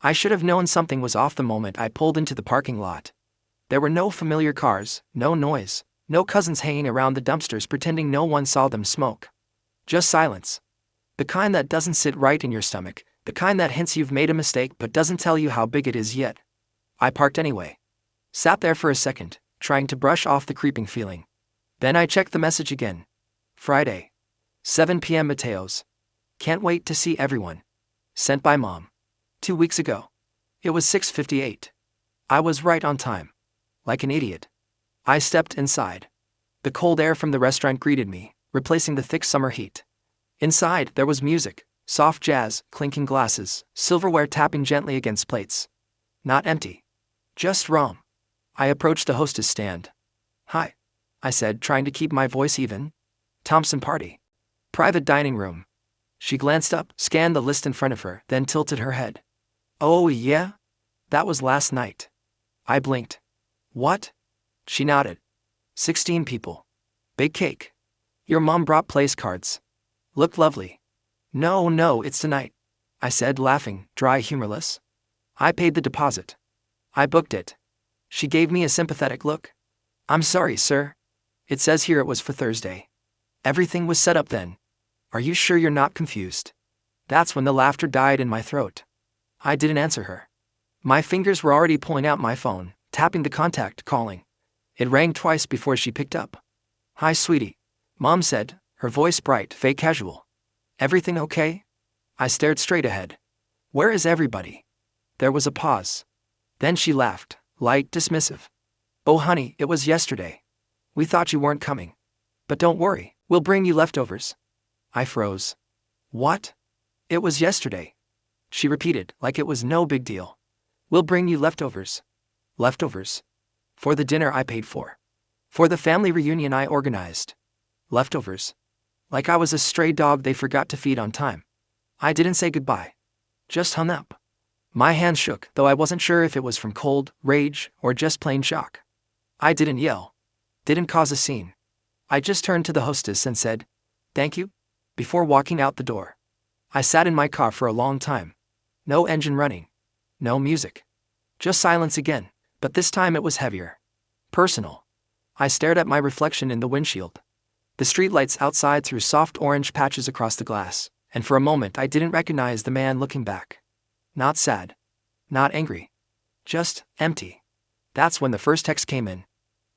I should have known something was off the moment I pulled into the parking lot. There were no familiar cars, no noise, no cousins hanging around the dumpsters pretending no one saw them smoke. Just silence. The kind that doesn't sit right in your stomach, the kind that hints you've made a mistake but doesn't tell you how big it is yet. I parked anyway. Sat there for a second, trying to brush off the creeping feeling. Then I checked the message again. Friday. 7 p.m. Mateos. Can't wait to see everyone. Sent by Mom. 2 weeks ago. It was 6:58. I was right on time. Like an idiot. I stepped inside. The cold air from the restaurant greeted me, replacing the thick summer heat. Inside, there was music, soft jazz, clinking glasses, silverware tapping gently against plates. Not empty. Just Rom. I approached the hostess stand. Hi, I said, trying to keep my voice even. Thompson party. Private dining room. She glanced up, scanned the list in front of her, then tilted her head. Oh yeah? That was last night. I blinked. What? She nodded. 16 people. Big cake. Your mom brought place cards. Looked lovely. No, it's tonight, I said, laughing, dry, humorless. I paid the deposit. I booked it. She gave me a sympathetic look. I'm sorry, sir. It says here it was for Thursday. Everything was set up then. Are you sure you're not confused? That's when the laughter died in my throat. I didn't answer her. My fingers were already pulling out my phone, tapping the contact, calling. It rang twice before she picked up. Hi, sweetie. Mom said, her voice bright, fake casual. Everything okay? I stared straight ahead. Where is everybody? There was a pause. Then she laughed, light, dismissive. Oh honey, it was yesterday. We thought you weren't coming. But don't worry, we'll bring you leftovers. I froze. What? It was yesterday. She repeated, like it was no big deal. We'll bring you leftovers. Leftovers? For the dinner I paid for. For the family reunion I organized. Leftovers. Like I was a stray dog they forgot to feed on time. I didn't say goodbye. Just hung up. My hands shook, though I wasn't sure if it was from cold, rage, or just plain shock. I didn't yell. Didn't cause a scene. I just turned to the hostess and said, thank you, before walking out the door. I sat in my car for a long time. No engine running. No music. Just silence again, but this time it was heavier. Personal. I stared at my reflection in the windshield. The streetlights outside threw soft orange patches across the glass, and for a moment I didn't recognize the man looking back. Not sad. Not angry. Just empty. That's when the first text came in.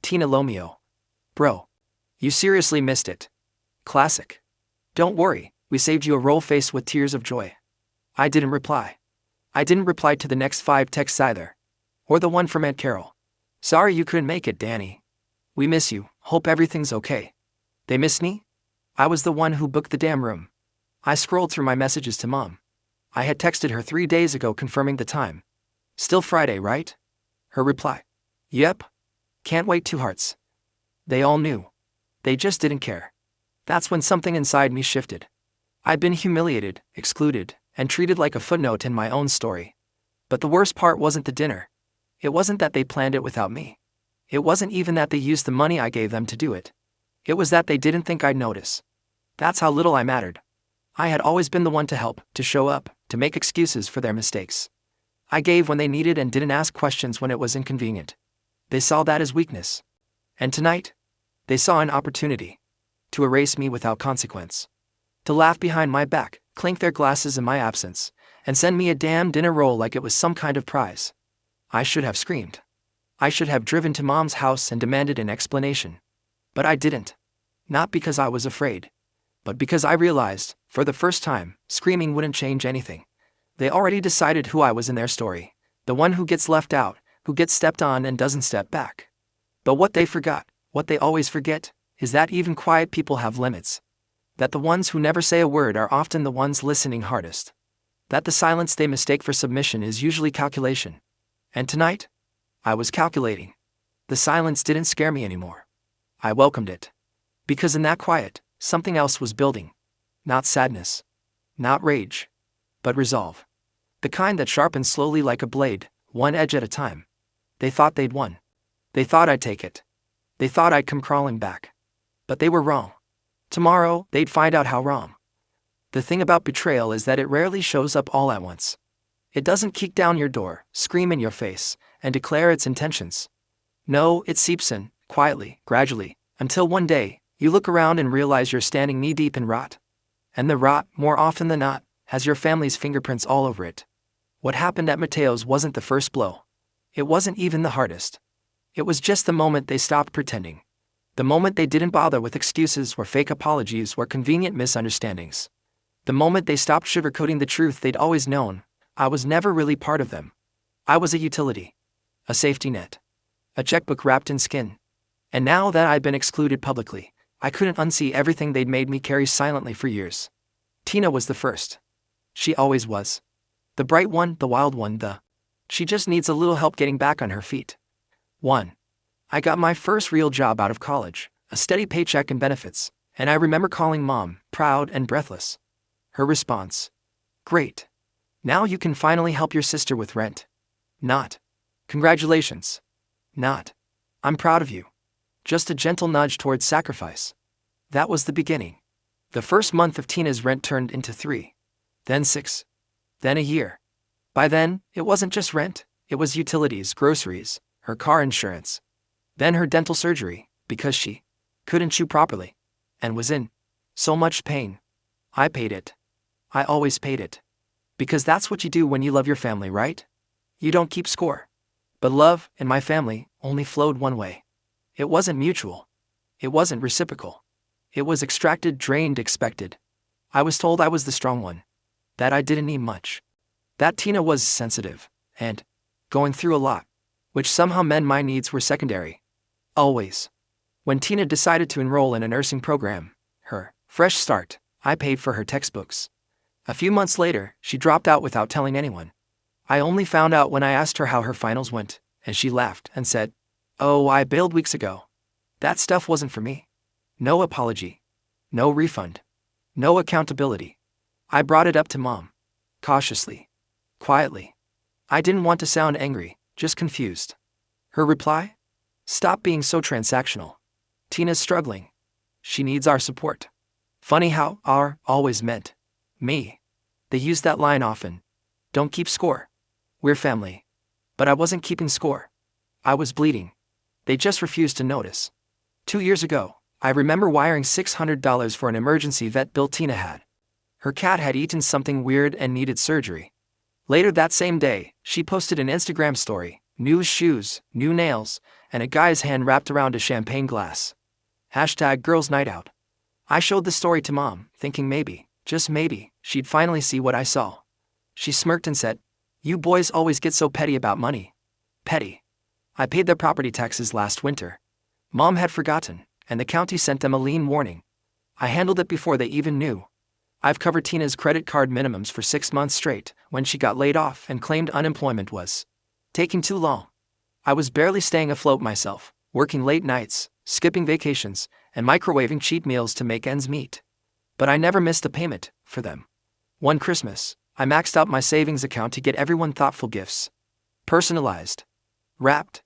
Tina Lomeo. Bro. You seriously missed it. Classic. Don't worry, we saved you a roll face with tears of joy. I didn't reply. I didn't reply to the next 5 texts either. Or the one from Aunt Carol. Sorry you couldn't make it, Danny. We miss you, hope everything's okay. They missed me? I was the one who booked the damn room. I scrolled through my messages to Mom. I had texted her 3 days ago confirming the time. Still Friday, right? Her reply. Yep. Can't wait, 2 hearts. They all knew. They just didn't care. That's when something inside me shifted. I'd been humiliated, excluded, and treated like a footnote in my own story. But the worst part wasn't the dinner. It wasn't that they planned it without me. It wasn't even that they used the money I gave them to do it. It was that they didn't think I'd notice. That's how little I mattered. I had always been the one to help, to show up, to make excuses for their mistakes. I gave when they needed and didn't ask questions when it was inconvenient. They saw that as weakness. And tonight, they saw an opportunity. To erase me without consequence. To laugh behind my back, clink their glasses in my absence, and send me a damn dinner roll like it was some kind of prize. I should have screamed. I should have driven to Mom's house and demanded an explanation. But I didn't. Not because I was afraid. But because I realized, for the first time, screaming wouldn't change anything. They already decided who I was in their story. The one who gets left out, who gets stepped on and doesn't step back. But what they forgot, what they always forget, is that even quiet people have limits. That the ones who never say a word are often the ones listening hardest. That the silence they mistake for submission is usually calculation. And tonight, I was calculating. The silence didn't scare me anymore. I welcomed it. Because in that quiet, something else was building. Not sadness. Not rage. But resolve. The kind that sharpens slowly like a blade, one edge at a time. They thought they'd won. They thought I'd take it. They thought I'd come crawling back. But they were wrong. Tomorrow, they'd find out how wrong. The thing about betrayal is that it rarely shows up all at once. It doesn't kick down your door, scream in your face, and declare its intentions. No, it seeps in, quietly, gradually, until one day, you look around and realize you're standing knee-deep in rot. And the rot, more often than not, has your family's fingerprints all over it. What happened at Mateo's wasn't the first blow. It wasn't even the hardest. It was just the moment they stopped pretending. The moment they didn't bother with excuses or fake apologies or convenient misunderstandings. The moment they stopped sugarcoating the truth they'd always known: I was never really part of them. I was a utility. A safety net. A checkbook wrapped in skin. And now that I'd been excluded publicly, I couldn't unsee everything they'd made me carry silently for years. Tina was the first. She always was. The bright one, the wild one, She just needs a little help getting back on her feet. 1. I got my first real job out of college, a steady paycheck and benefits, and I remember calling Mom, proud and breathless. Her response: "Great. Now you can finally help your sister with rent." Not, "Congratulations." Not, "I'm proud of you." Just a gentle nudge towards sacrifice. That was the beginning. The first month of Tina's rent turned into 3. Then 6. Then a year. By then, it wasn't just rent, it was utilities, groceries, her car insurance. Then her dental surgery, because she couldn't chew properly, and was in so much pain. I paid it. I always paid it. Because that's what you do when you love your family, right? You don't keep score. But love, in my family, only flowed one way. It wasn't mutual. It wasn't reciprocal. It was extracted, drained, expected. I was told I was the strong one. That I didn't need much. That Tina was sensitive, and going through a lot, which somehow meant my needs were secondary. Always. When Tina decided to enroll in a nursing program, her fresh start, I paid for her textbooks. A few months later, she dropped out without telling anyone. I only found out when I asked her how her finals went, and she laughed and said, "Oh, I bailed weeks ago. That stuff wasn't for me." No apology. No refund. No accountability. I brought it up to Mom. Cautiously. Quietly. I didn't want to sound angry, just confused. Her reply? "Stop being so transactional. Tina's struggling. She needs our support." Funny how "our" always meant me. They used that line often. Don't keep score. We're family. But I wasn't keeping score. I was bleeding. They just refused to notice. 2 years ago, I remember wiring $600 for an emergency vet bill Tina had. Her cat had eaten something weird and needed surgery. Later that same day, she posted an Instagram story: new shoes, new nails, and a guy's hand wrapped around a champagne glass. #girls night out. I showed the story to Mom, thinking maybe, just maybe, she'd finally see what I saw. She smirked and said, "You boys always get so petty about money." Petty. I paid their property taxes last winter. Mom had forgotten, and the county sent them a lien warning. I handled it before they even knew. I've covered Tina's credit card minimums for 6 months straight when she got laid off and claimed unemployment was taking too long. I was barely staying afloat myself, working late nights, skipping vacations, and microwaving cheat meals to make ends meet. But I never missed a payment for them. One Christmas, I maxed out my savings account to get everyone thoughtful gifts. Personalized. Wrapped.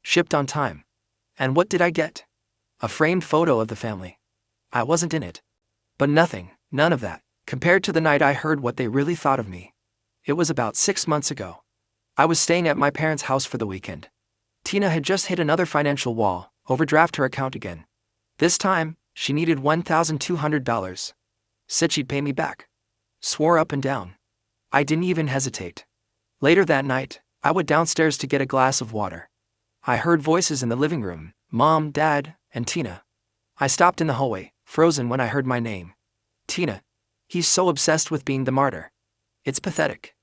Shipped on time. And what did I get? A framed photo of the family. I wasn't in it. But nothing, none of that, compared to the night I heard what they really thought of me. It was about 6 months ago. I was staying at my parents' house for the weekend. Tina had just hit another financial wall, overdraft her account again. This time, she needed $1,200. Said she'd pay me back. Swore up and down. I didn't even hesitate. Later that night, I went downstairs to get a glass of water. I heard voices in the living room: Mom, Dad, and Tina. I stopped in the hallway, frozen when I heard my name. Tina. He's so obsessed with being the martyr. It's pathetic.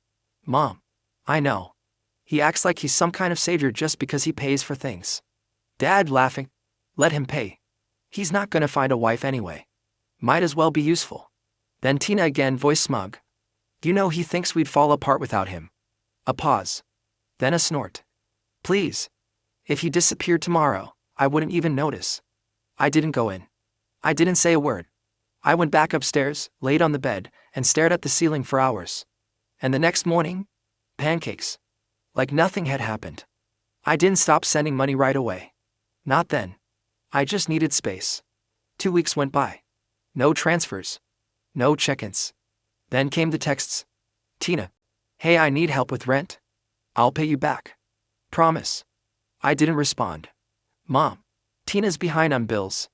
Mom. I know. He acts like he's some kind of savior just because he pays for things. Dad laughing. Let him pay. He's not gonna find a wife anyway. Might as well be useful. Then Tina again, voice smug. You know he thinks we'd fall apart without him. A pause. Then a snort. Please. If he disappeared tomorrow, I wouldn't even notice. I didn't go in. I didn't say a word. I went back upstairs, laid on the bed, and stared at the ceiling for hours. And the next morning? Pancakes. Like nothing had happened. I didn't stop sending money right away. Not then. I just needed space. 2 weeks went by. No transfers. No check-ins. Then came the texts. Tina. Hey, I need help with rent. I'll pay you back. Promise. I didn't respond. Mom, Tina's behind on bills.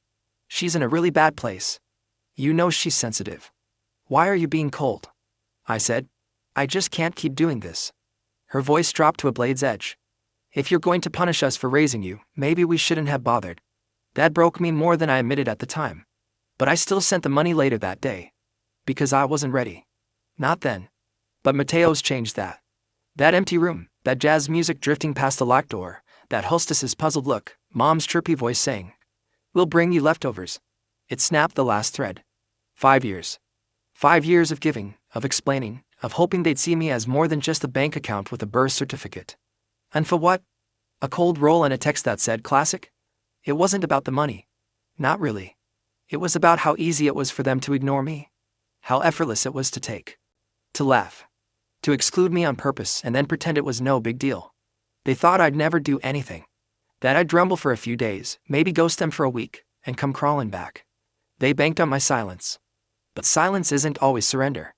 She's in a really bad place. You know she's sensitive. Why are you being cold? I said. I just can't keep doing this. Her voice dropped to a blade's edge. If you're going to punish us for raising you, maybe we shouldn't have bothered. That broke me more than I admitted at the time. But I still sent the money later that day. Because I wasn't ready. Not then. But Mateo's changed that. That empty room, that jazz music drifting past the locked door, that hostess's puzzled look, Mom's chirpy voice saying, "We'll bring you leftovers." It snapped the last thread. 5 years. 5 years of giving, of explaining, of hoping they'd see me as more than just a bank account with a birth certificate. And for what? A cold roll and a text that said classic? It wasn't about the money. Not really. It was about how easy it was for them to ignore me. How effortless it was to take. To laugh. To exclude me on purpose and then pretend it was no big deal. They thought I'd never do anything. That I'd grumble for a few days, maybe ghost them for a week, and come crawling back. They banked on my silence. But silence isn't always surrender.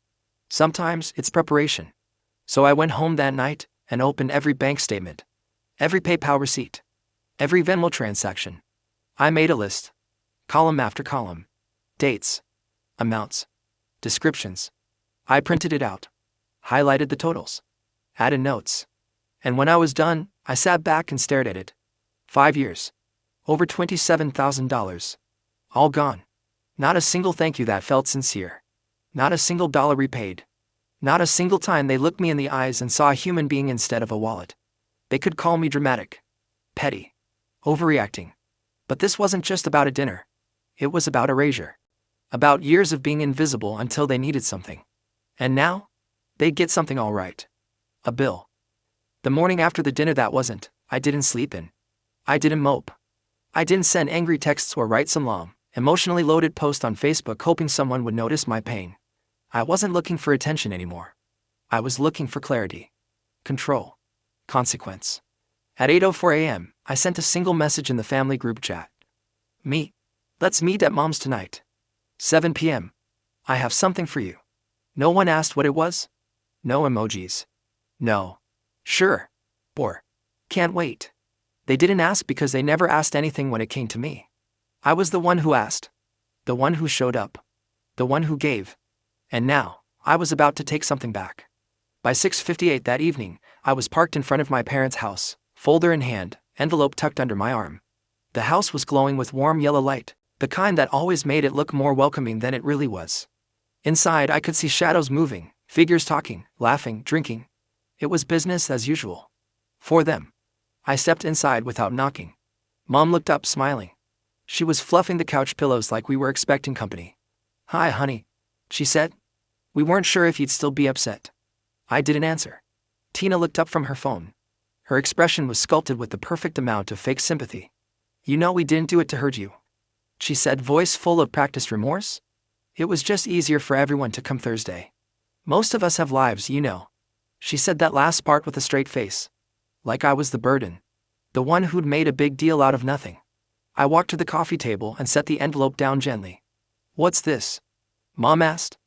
Sometimes it's preparation. So I went home that night and opened every bank statement. Every PayPal receipt. Every Venmo transaction. I made a list. Column after column. Dates. Amounts. Descriptions. I printed it out. Highlighted the totals. Added notes. And when I was done, I sat back and stared at it. 5 years. Over $27,000. All gone. Not a single thank you that felt sincere. Not a single dollar repaid. Not a single time they looked me in the eyes and saw a human being instead of a wallet. They could call me dramatic. Petty. Overreacting. But this wasn't just about a dinner. It was about erasure. About years of being invisible until they needed something. And now? They'd get something all right. A bill. The morning after the dinner that wasn't, I didn't sleep in. I didn't mope. I didn't send angry texts or write some long, emotionally loaded post on Facebook hoping someone would notice my pain. I wasn't looking for attention anymore. I was looking for clarity. Control. Consequence. At 8:04 a.m., I sent a single message in the family group chat. Meet. Let's meet at Mom's tonight. 7 p.m. I have something for you. No one asked what it was. No emojis. No. Sure. Or. Can't wait. They didn't ask because they never asked anything when it came to me. I was the one who asked. The one who showed up. The one who gave. And now, I was about to take something back. By 6:58 that evening, I was parked in front of my parents' house, folder in hand, envelope tucked under my arm. The house was glowing with warm yellow light, the kind that always made it look more welcoming than it really was. Inside, I could see shadows moving, figures talking, laughing, drinking. It was business as usual. For them. I stepped inside without knocking. Mom looked up, smiling. She was fluffing the couch pillows like we were expecting company. "Hi, honey," she said. "We weren't sure if you'd still be upset." I didn't answer. Tina looked up from her phone. Her expression was sculpted with the perfect amount of fake sympathy. "You know we didn't do it to hurt you," she said, voice full of practiced remorse. "It was just easier for everyone to come Thursday. Most of us have lives, you know." She said that last part with a straight face. Like I was the burden. The one who'd made a big deal out of nothing. I walked to the coffee table and set the envelope down gently. "What's this?" Mom asked.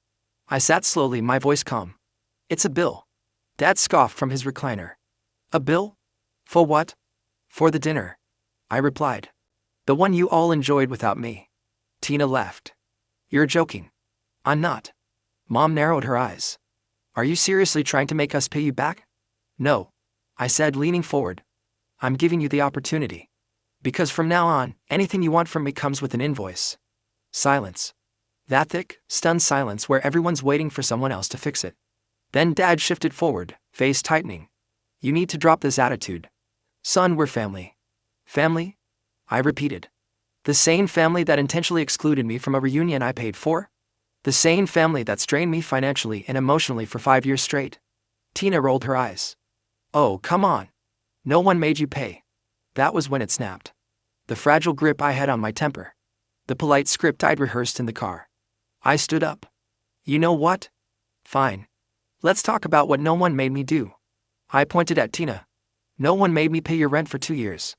I sat slowly, my voice calm. "It's a bill." Dad scoffed from his recliner. "A bill? For what?" "For the dinner," I replied. "The one you all enjoyed without me." Tina laughed. "You're joking." "I'm not." Mom narrowed her eyes. "Are you seriously trying to make us pay you back?" "No," I said, leaning forward. "I'm giving you the opportunity. Because from now on, anything you want from me comes with an invoice." Silence. That thick, stunned silence where everyone's waiting for someone else to fix it. Then Dad shifted forward, face tightening. "You need to drop this attitude. Son, we're family." "Family?" I repeated. "The same family that intentionally excluded me from a reunion I paid for? The same family that strained me financially and emotionally for 5 years straight?" Tina rolled her eyes. "Oh, come on. No one made you pay." That was when it snapped. The fragile grip I had on my temper. The polite script I'd rehearsed in the car. I stood up. "You know what? Fine. Let's talk about what no one made me do." I pointed at Tina. "No one made me pay your rent for 2 years.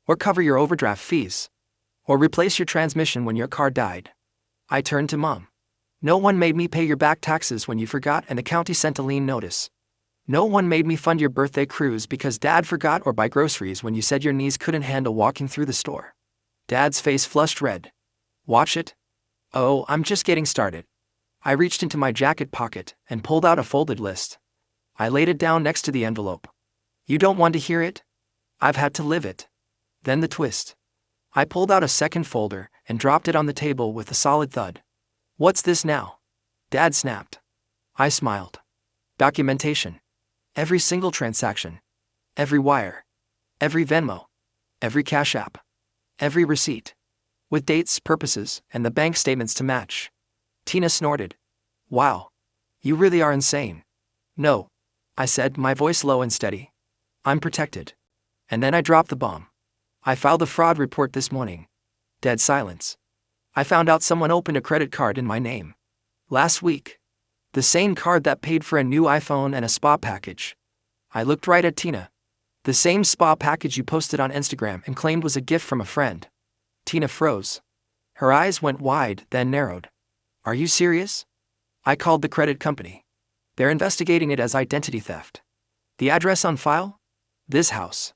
Or cover your overdraft fees. Or replace your transmission when your car died." I turned to Mom. "No one made me pay your back taxes when you forgot and the county sent a lien notice. No one made me fund your birthday cruise because Dad forgot or buy groceries when you said your knees couldn't handle walking through the store. Dad's face flushed red. Watch it? Oh, I'm just getting started. I reached into my jacket pocket and pulled out a folded list. I laid it down next to the envelope. You don't want to hear it? I've had to live it. Then the twist. I pulled out a second folder and dropped it on the table with a solid thud. What's this now? Dad snapped. I smiled. Documentation. Every single transaction. Every wire. Every Venmo. Every Cash App. Every receipt. With dates, purposes, and the bank statements to match. Tina snorted. Wow. You really are insane. No. I said, my voice low and steady. I'm protected. And then I dropped the bomb. I filed a fraud report this morning. Dead silence. I found out someone opened a credit card in my name. Last week. The same card that paid for a new iPhone and a spa package. I looked right at Tina. The same spa package you posted on Instagram and claimed was a gift from a friend. Tina froze. Her eyes went wide, then narrowed. Are you serious? I called the credit company. They're investigating it as identity theft. The address on file? This house.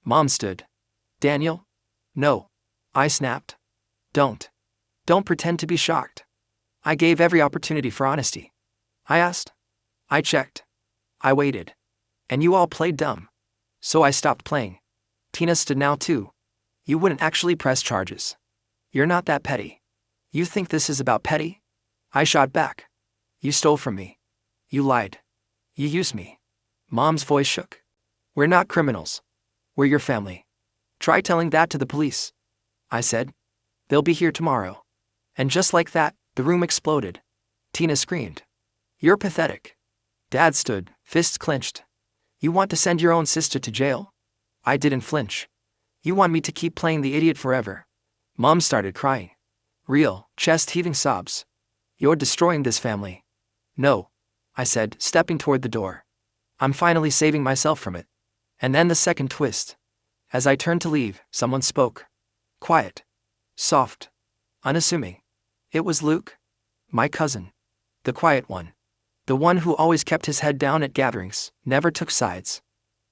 Mom stood. Daniel? No. I snapped. Don't pretend to be shocked. I gave every opportunity for honesty. I asked. I checked. I waited. And you all played dumb. So I stopped playing. Tina stood now too. You wouldn't actually press charges. You're not that petty. You think this is about petty? I shot back. You stole from me. You lied. You used me. Mom's voice shook. We're not criminals. We're your family. Try telling that to the police. I said. They'll be here tomorrow. And just like that, the room exploded. Tina screamed. You're pathetic. Dad stood, fists clenched. You want to send your own sister to jail? I didn't flinch. You want me to keep playing the idiot forever? Mom started crying. Real, chest-heaving sobs. You're destroying this family. No, I said, stepping toward the door. I'm finally saving myself from it. And then the second twist. As I turned to leave, someone spoke. Quiet. Soft. Unassuming. It was Luke. My cousin. The quiet one. The one who always kept his head down at gatherings, never took sides.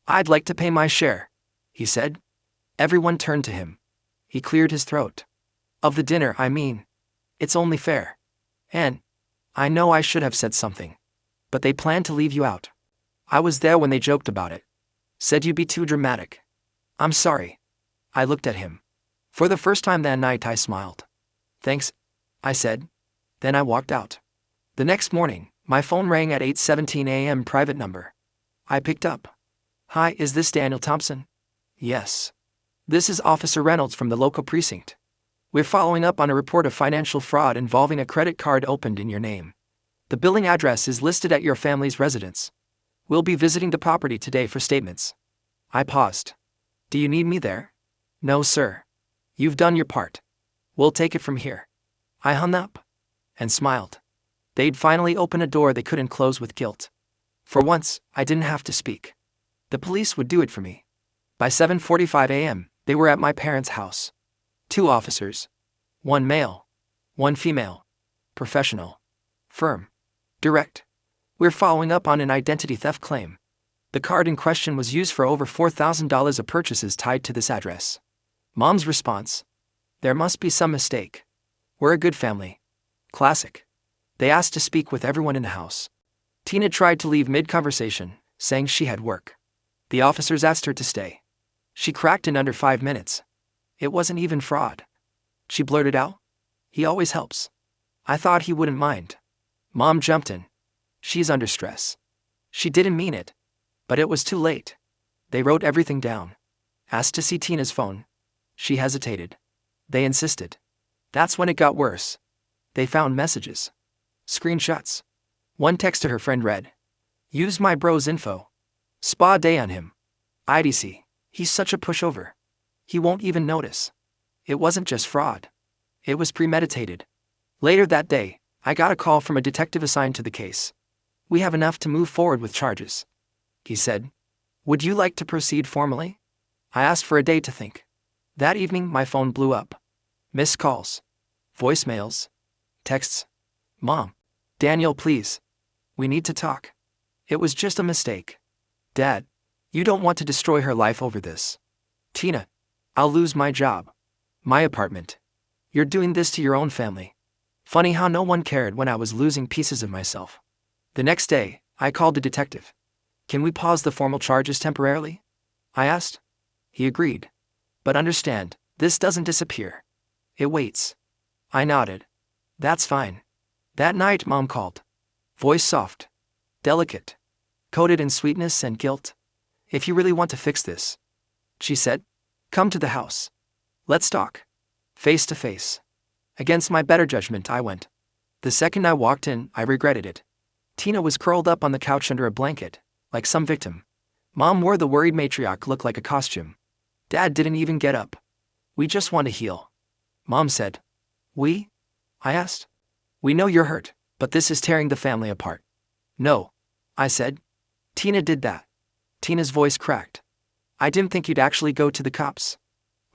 I'd like to pay my share, he said. Everyone turned to him. He cleared his throat. Of the dinner, I mean. It's only fair. And I know I should have said something. But they planned to leave you out. I was there when they joked about it. Said you'd be too dramatic. I'm sorry. I looked at him. For the first time that night I smiled. Thanks, I said. Then I walked out. The next morning, my phone rang at 8:17 a.m. private number. I picked up. Hi, is this Daniel Thompson? Yes. This is Officer Reynolds from the local precinct. We're following up on a report of financial fraud involving a credit card opened in your name. The billing address is listed at your family's residence. We'll be visiting the property today for statements. I paused. Do you need me there? No, sir. You've done your part. We'll take it from here. I hung up and smiled. They'd finally open a door they couldn't close with guilt. For once, I didn't have to speak. The police would do it for me. By 7:45 a.m., they were at my parents' house. 2 officers. 1 male. 1 female. Professional. Firm. Direct. We're following up on an identity theft claim. The card in question was used for over $4,000 of purchases tied to this address. Mom's response. There must be some mistake. We're a good family. Classic. They asked to speak with everyone in the house. Tina tried to leave mid-conversation, saying she had work. The officers asked her to stay. She cracked in under 5 minutes. It wasn't even fraud. She blurted out. He always helps. I thought he wouldn't mind. Mom jumped in. She's under stress. She didn't mean it. But it was too late. They wrote everything down. Asked to see Tina's phone. She hesitated. They insisted. That's when it got worse. They found messages. Screenshots. One text to her friend read. Use my bro's info. Spa day on him. IDC. He's such a pushover. He won't even notice. It wasn't just fraud. It was premeditated. Later that day, I got a call from a detective assigned to the case. We have enough to move forward with charges. He said. Would you like to proceed formally? I asked for a day to think. That evening, my phone blew up. Missed calls. Voicemails. Texts. Mom. Daniel, please. We need to talk. It was just a mistake. Dad, you don't want to destroy her life over this. Tina, I'll lose my job. My apartment. You're doing this to your own family. Funny how no one cared when I was losing pieces of myself. The next day, I called a detective. Can we pause the formal charges temporarily? I asked. He agreed. But understand, this doesn't disappear. It waits. I nodded. That's fine. That night, Mom called. Voice soft. Delicate. Coated in sweetness and guilt. If you really want to fix this, she said, come to the house. Let's talk. Face to face. Against my better judgment, I went. The second I walked in, I regretted it. Tina was curled up on the couch under a blanket, like some victim. Mom wore the worried matriarch look like a costume. Dad didn't even get up. We just want to heal. Mom said. We? I asked. We know you're hurt, but this is tearing the family apart. No. I said. Tina did that. Tina's voice cracked. I didn't think you'd actually go to the cops.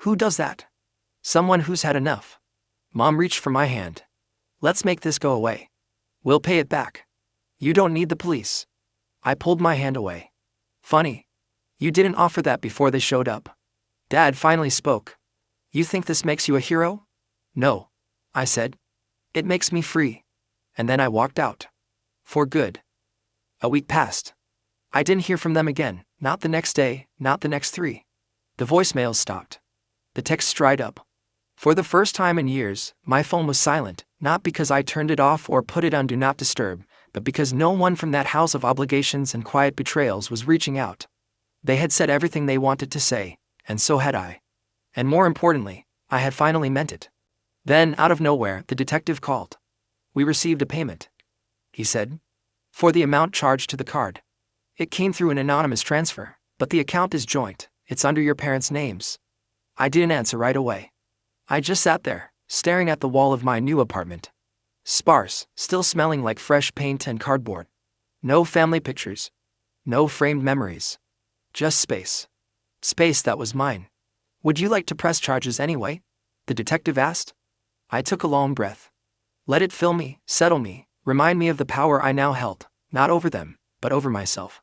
Who does that? Someone who's had enough. Mom reached for my hand. Let's make this go away. We'll pay it back. You don't need the police. I pulled my hand away. Funny. You didn't offer that before they showed up. Dad finally spoke. You think this makes you a hero? No. I said. It makes me free. And then I walked out. For good. A week passed. I didn't hear from them again, not the next day, not the next 3. The voicemails stopped. The texts dried up. For the first time in years, my phone was silent, not because I turned it off or put it on Do Not Disturb, but because no one from that house of obligations and quiet betrayals was reaching out. They had said everything they wanted to say, and so had I. And more importantly, I had finally meant it. Then, out of nowhere, the detective called. We received a payment, he said, for the amount charged to the card. It came through an anonymous transfer, but the account is joint, it's under your parents' names. I didn't answer right away. I just sat there, staring at the wall of my new apartment. Sparse, still smelling like fresh paint and cardboard. No family pictures. No framed memories. Just space. Space that was mine. Would you like to press charges anyway? The detective asked. I took a long breath. Let it fill me, settle me, remind me of the power I now held, not over them, but over myself.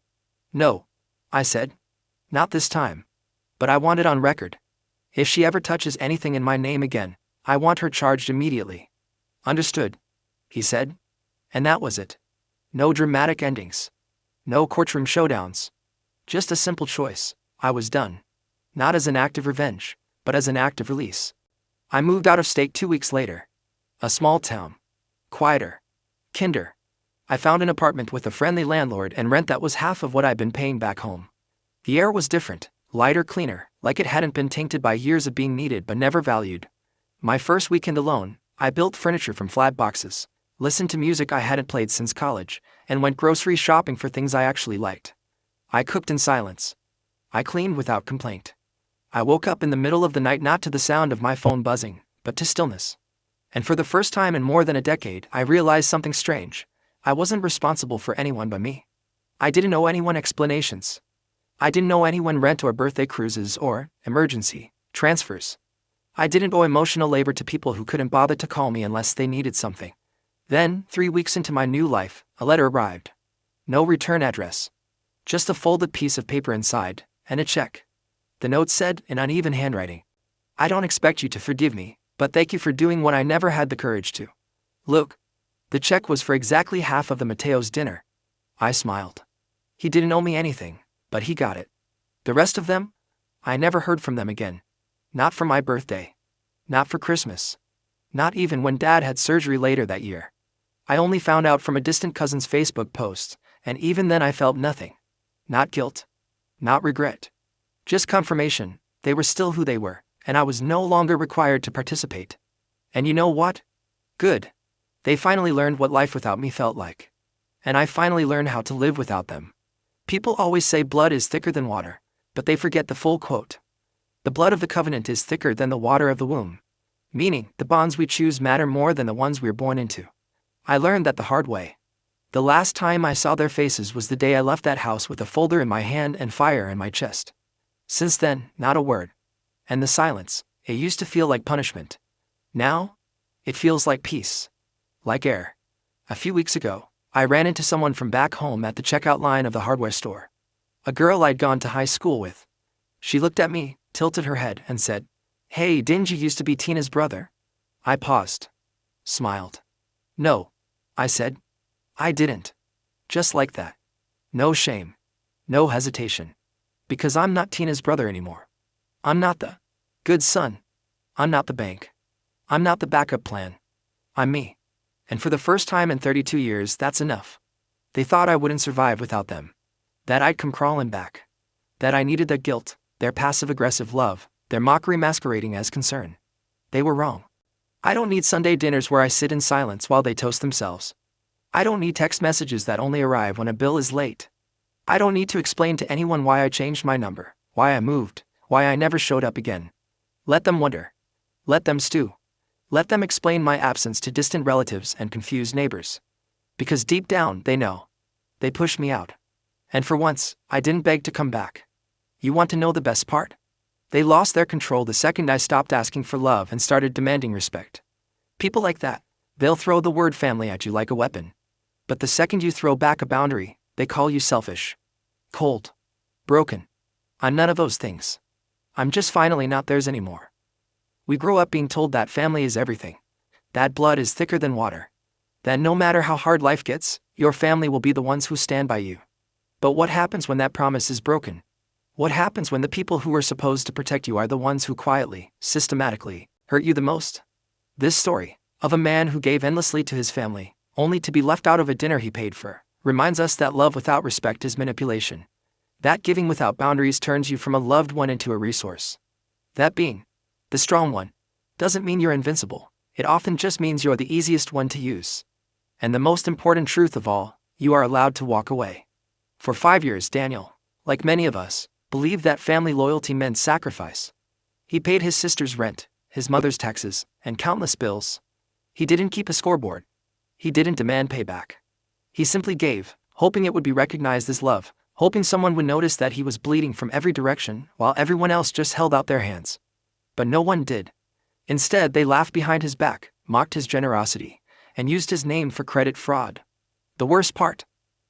No, I said. Not this time. But I want it on record. If she ever touches anything in my name again, I want her charged immediately. Understood, he said. And that was it. No dramatic endings. No courtroom showdowns. Just a simple choice. I was done. Not as an act of revenge, but as an act of release. I moved out of state 2 weeks later. A small town. Quieter. Kinder. I found an apartment with a friendly landlord and rent that was half of what I'd been paying back home. The air was different, lighter, cleaner, like it hadn't been tainted by years of being needed but never valued. My first weekend alone, I built furniture from flat boxes, listened to music I hadn't played since college, and went grocery shopping for things I actually liked. I cooked in silence. I cleaned without complaint. I woke up in the middle of the night not to the sound of my phone buzzing, but to stillness. And for the first time in more than a decade, I realized something strange. I wasn't responsible for anyone but me. I didn't owe anyone explanations. I didn't owe anyone rent or birthday cruises or emergency transfers. I didn't owe emotional labor to people who couldn't bother to call me unless they needed something. Then, 3 weeks into my new life, a letter arrived. No return address. Just a folded piece of paper inside, and a check. The note said, in uneven handwriting, I don't expect you to forgive me, but thank you for doing what I never had the courage to. Look. The check was for exactly half of the Mateo's dinner. I smiled. He didn't owe me anything, but he got it. The rest of them? I never heard from them again. Not for my birthday. Not for Christmas. Not even when Dad had surgery later that year. I only found out from a distant cousin's Facebook post, and even then I felt nothing. Not guilt. Not regret. Just confirmation, they were still who they were, and I was no longer required to participate. And you know what? Good. They finally learned what life without me felt like. And I finally learned how to live without them. People always say blood is thicker than water, but they forget the full quote. The blood of the covenant is thicker than the water of the womb. Meaning, the bonds we choose matter more than the ones we're born into. I learned that the hard way. The last time I saw their faces was the day I left that house with a folder in my hand and fire in my chest. Since then, not a word. And the silence, it used to feel like punishment. Now, it feels like peace. Like air. A few weeks ago, I ran into someone from back home at the checkout line of the hardware store. A girl I'd gone to high school with. She looked at me, tilted her head, and said, "Hey, didn't you used to be Tina's brother?" I paused. Smiled. "No," I said. "I didn't." Just like that. No shame. No hesitation. Because I'm not Tina's brother anymore. I'm not the good son. I'm not the bank. I'm not the backup plan. I'm me. And for the first time in 32 years, that's enough. They thought I wouldn't survive without them. That I'd come crawling back. That I needed their guilt, their passive-aggressive love, their mockery masquerading as concern. They were wrong. I don't need Sunday dinners where I sit in silence while they toast themselves. I don't need text messages that only arrive when a bill is late. I don't need to explain to anyone why I changed my number, why I moved, why I never showed up again. Let them wonder. Let them stew. Let them explain my absence to distant relatives and confused neighbors. Because deep down, they know. They pushed me out. And for once, I didn't beg to come back. You want to know the best part? They lost their control the second I stopped asking for love and started demanding respect. People like that, they'll throw the word family at you like a weapon. But the second you throw back a boundary, they call you selfish. Cold. Broken. I'm none of those things. I'm just finally not theirs anymore. We grow up being told that family is everything. That blood is thicker than water. That no matter how hard life gets, your family will be the ones who stand by you. But what happens when that promise is broken? What happens when the people who were supposed to protect you are the ones who quietly, systematically, hurt you the most? This story, of a man who gave endlessly to his family, only to be left out of a dinner he paid for, reminds us that love without respect is manipulation. That giving without boundaries turns you from a loved one into a resource. That being the strong one doesn't mean you're invincible. It often just means you're the easiest one to use. And the most important truth of all, you are allowed to walk away. For 5 years, Daniel, like many of us, believed that family loyalty meant sacrifice. He paid his sister's rent, his mother's taxes, and countless bills. He didn't keep a scoreboard. He didn't demand payback. He simply gave, hoping it would be recognized as love, hoping someone would notice that he was bleeding from every direction while everyone else just held out their hands. But no one did. Instead, they laughed behind his back, mocked his generosity, and used his name for credit fraud. The worst part?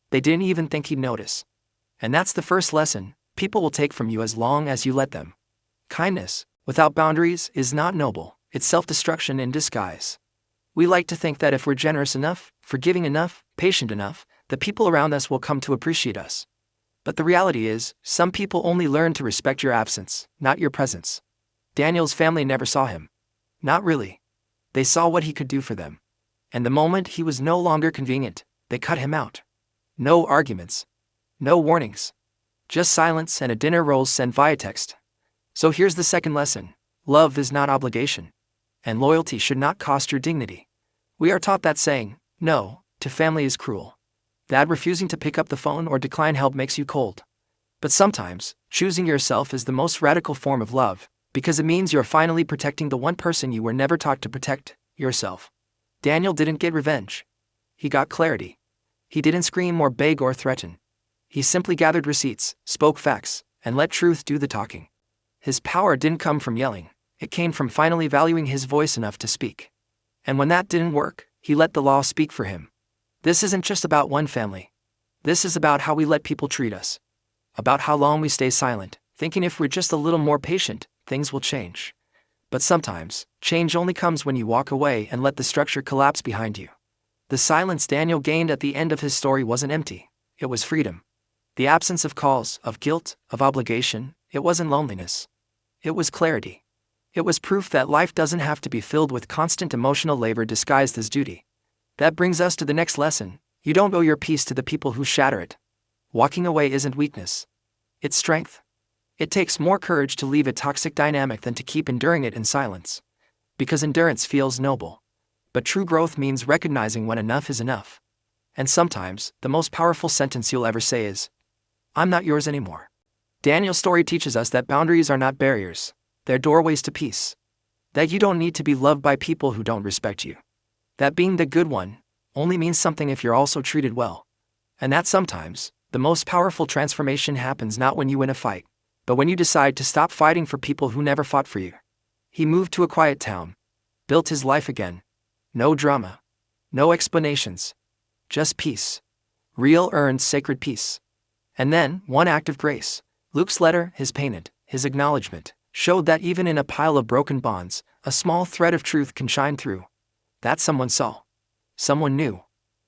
They didn't even think he'd notice. And that's the first lesson people will take from you as long as you let them. Kindness, without boundaries, is not noble, it's self-destruction in disguise. We like to think that if we're generous enough, forgiving enough, patient enough, the people around us will come to appreciate us. But the reality is, some people only learn to respect your absence, not your presence. Daniel's family never saw him. Not really. They saw what he could do for them. And the moment he was no longer convenient, they cut him out. No arguments. No warnings. Just silence and a dinner rose sent via text. So here's the second lesson. Love is not obligation. And loyalty should not cost your dignity. We are taught that saying no to family is cruel. That refusing to pick up the phone or decline help makes you cold. But sometimes, choosing yourself is the most radical form of love, because it means you're finally protecting the one person you were never taught to protect, yourself. Daniel didn't get revenge. He got clarity. He didn't scream or beg or threaten. He simply gathered receipts, spoke facts, and let truth do the talking. His power didn't come from yelling. It came from finally valuing his voice enough to speak. And when that didn't work, he let the law speak for him. This isn't just about one family. This is about how we let people treat us. About how long we stay silent, thinking if we're just a little more patient, things will change. But sometimes, change only comes when you walk away and let the structure collapse behind you. The silence Daniel gained at the end of his story wasn't empty. It was freedom. The absence of calls, of guilt, of obligation. It wasn't loneliness. It was clarity. It was proof that life doesn't have to be filled with constant emotional labor disguised as duty. That brings us to the next lesson. You don't owe your peace to the people who shatter it. Walking away isn't weakness. It's strength. It takes more courage to leave a toxic dynamic than to keep enduring it in silence. Because endurance feels noble. But true growth means recognizing when enough is enough. And sometimes, the most powerful sentence you'll ever say is, "I'm not yours anymore." Daniel's story teaches us that boundaries are not barriers. They're doorways to peace. That you don't need to be loved by people who don't respect you. That being the good one only means something if you're also treated well. And that sometimes, the most powerful transformation happens not when you win a fight, but when you decide to stop fighting for people who never fought for you. He moved to a quiet town. Built his life again. No drama. No explanations. Just peace. Real earned sacred peace. And then, one act of grace. Luke's letter, his payment, his acknowledgement, showed that even in a pile of broken bonds, a small thread of truth can shine through. That someone saw. Someone knew.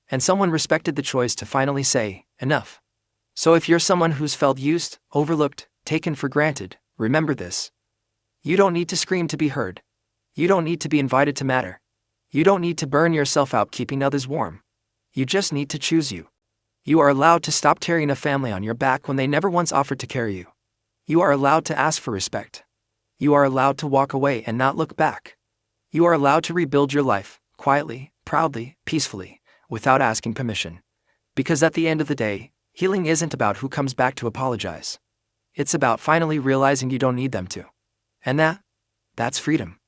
And someone respected the choice to finally say, enough. So if you're someone who's felt used, overlooked, taken for granted, remember this. You don't need to scream to be heard. You don't need to be invited to matter. You don't need to burn yourself out keeping others warm. You just need to choose you. You are allowed to stop carrying a family on your back when they never once offered to carry you. You are allowed to ask for respect. You are allowed to walk away and not look back. You are allowed to rebuild your life, quietly, proudly, peacefully, without asking permission. Because at the end of the day, healing isn't about who comes back to apologize. It's about finally realizing you don't need them to. And that's freedom.